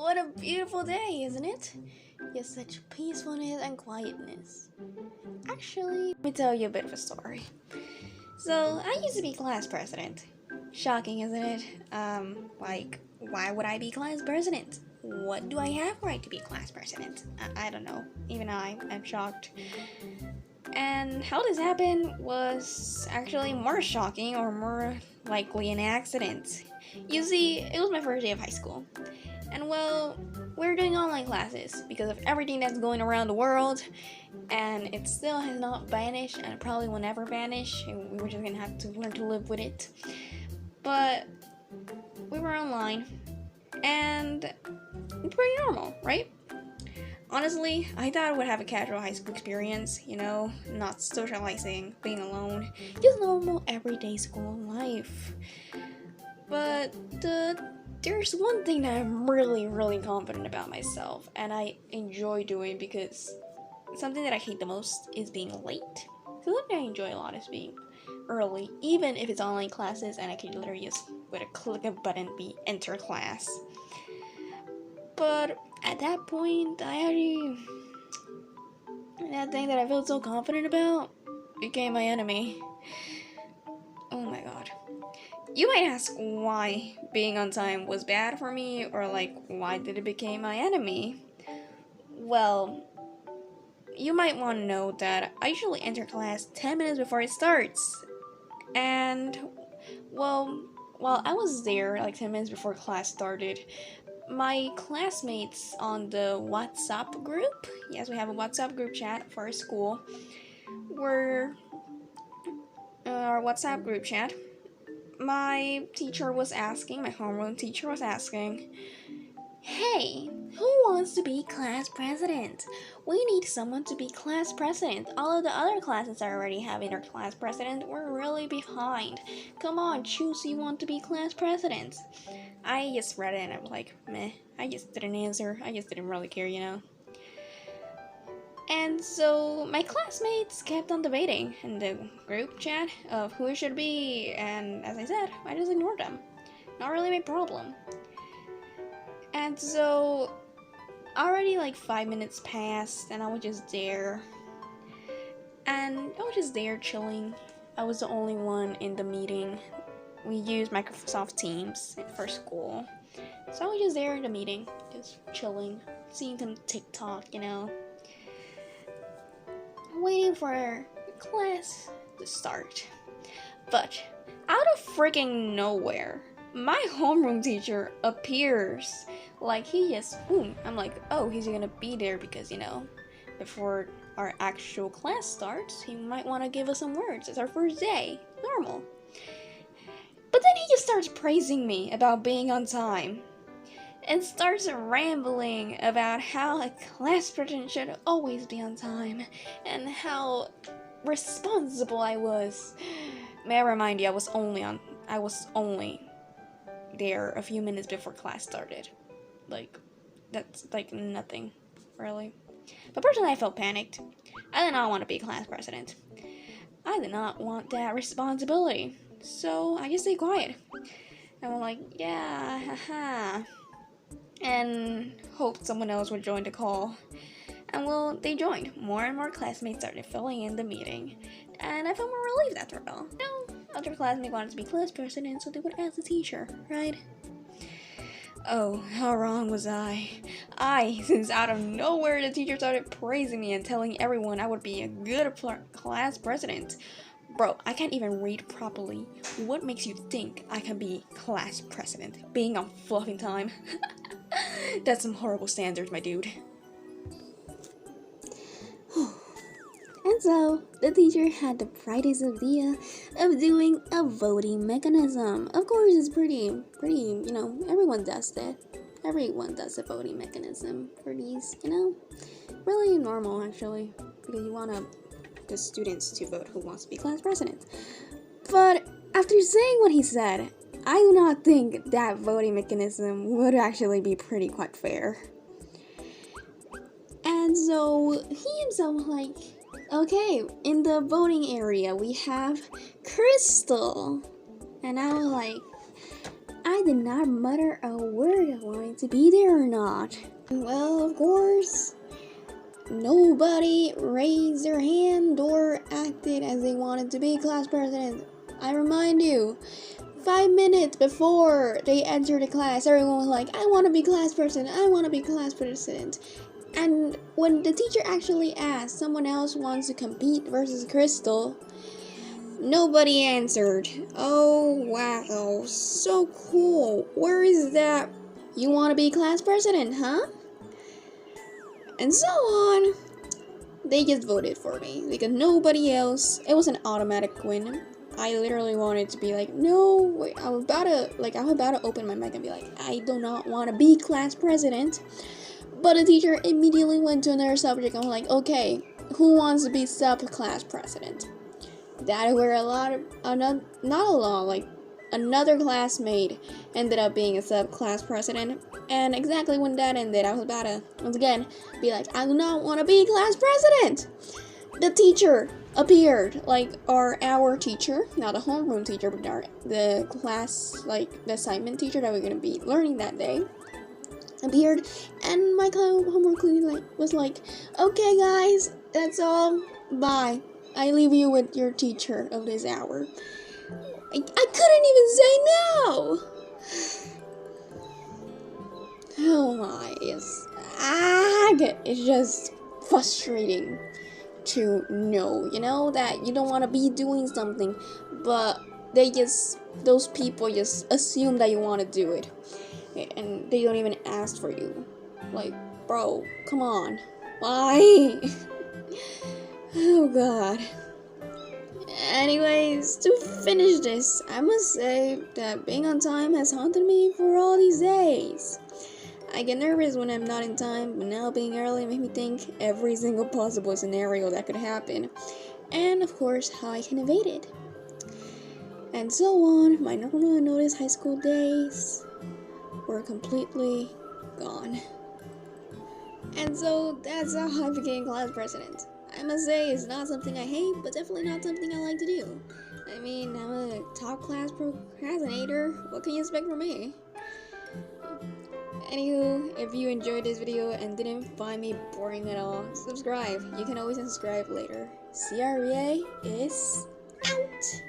What a beautiful day, isn't it? Yes, such peacefulness and quietness. Actually, let me tell you a bit of a story. So, I used to be class president. Shocking, isn't it? Why would I be class president? What do I have right to be class president? I don't know. Even I'm shocked. And how this happened was actually more shocking or more likely an accident. You see, it was my first day of high school. And well, we're doing online classes because of everything that's going around the world, and it still has not vanished, and it probably will never vanish, and we were just gonna have to learn to live with it. But we were online, and it's pretty normal, right? Honestly, I thought I would have a casual high school experience, not socializing, being alone, just normal everyday school life. But there's one thing that I'm really confident about myself, and I enjoy doing because something that I hate the most is being late. So something I enjoy a lot is being early, even if it's online classes and I can literally just with a click of a button enter class. But at that point, that thing that I felt so confident about became my enemy. Oh my god. You might ask why being on time was bad for me, or why did it become my enemy? Well, you might want to know that I usually enter class 10 minutes before it starts. And, well, while I was there 10 minutes before class started, my classmates on the WhatsApp group, yes, we have a WhatsApp group chat for our school, our WhatsApp group chat, my homeroom teacher was asking, "Hey, who wants to be class president? We need someone to be class president. All of the other classes are already having their class president. We're really behind. Come on, choose who you want to be class president." I just read it and I'm like, meh. I just didn't answer. I just didn't really care. And so my classmates kept on debating in the group chat of who it should be, and as I said, I just ignored them. Not really my problem. And so already 5 minutes passed and I was just there. And I was just there chilling. I was the only one in the meeting. We used Microsoft Teams for school. So I was just there in the meeting, just chilling, seeing some TikTok, waiting for class to start. But out of freaking nowhere, my homeroom teacher appears. He just boom. I'm like, oh, he's gonna be there because before our actual class starts, he might want to give us some words. It's our first day, normal. But then he just starts praising me about being on time and starts rambling about how a class president should always be on time and how responsible I was. May I remind you, I was only there a few minutes before class started. That's nothing, really. But personally, I felt panicked. I did not want to be class president. I did not want that responsibility. So I just stayed quiet. And I'm like, yeah, haha. And hoped someone else would join the call. And well, they joined. More and more classmates started filling in the meeting. And I felt more relieved after all. Other classmates wanted to be class president, so they would ask the teacher, right? Oh, how wrong was I? Since out of nowhere the teacher started praising me and telling everyone I would be a good class president. Bro, I can't even read properly. What makes you think I can be class president? Being on fluffing time? That's some horrible standards, my dude. And so, the teacher had the brightest idea of doing a voting mechanism. Of course, it's pretty, everyone does that. Everyone does a voting mechanism for these, really normal, actually, because you want the students to vote who wants to be class president. But after saying what he said, I do not think that voting mechanism would actually be quite fair. And so, he himself was like, okay, in the voting area, we have Crystal. And I was like, I did not mutter a word I wanted to be there or not. Well, of course, nobody raised their hand or acted as they wanted to be class president. I remind you, 5 minutes before they entered the class, everyone was like, I want to be class president, I want to be class president. And when the teacher actually asked someone else wants to compete versus Crystal, nobody answered. Oh wow, so cool. Where is that? You want to be class president, huh? And so on. They just voted for me because nobody else. It was an automatic win. I literally wanted to be like, no, wait, I was about to open my mic and be like, I do not want to be class president. But the teacher immediately went to another subject. I'm like, okay, who wants to be sub-class president? That where another classmate ended up being a sub-class president. And exactly when that ended, I was about to, once again, be like, I do not want to be class president. The teacher appeared, like our teacher, not the homeroom teacher, but the class, like the assignment teacher that we're going to be learning that day. Appeared, and my homework was like, okay guys, that's all, bye, I leave you with your teacher of this hour. I couldn't even say no. Oh my, it's just frustrating to know, that you don't want to be doing something, but those people just assume that you want to do it. And they don't even ask for you. Like, bro, come on. Why? Oh god. Anyways, to finish this, I must say that being on time has haunted me for all these days. I get nervous when I'm not in time, but now being early made me think every single possible scenario that could happen. And of course, how I can evade it. And so on, my normal notice high school days were completely gone. And so that's how I became class president. I must say it's not something I hate, but definitely not something I like to do. I mean, I'm a top class procrastinator. What can you expect from me? Anywho, if you enjoyed this video and didn't find me boring at all, subscribe. You can always unsubscribe later. CRVA is out!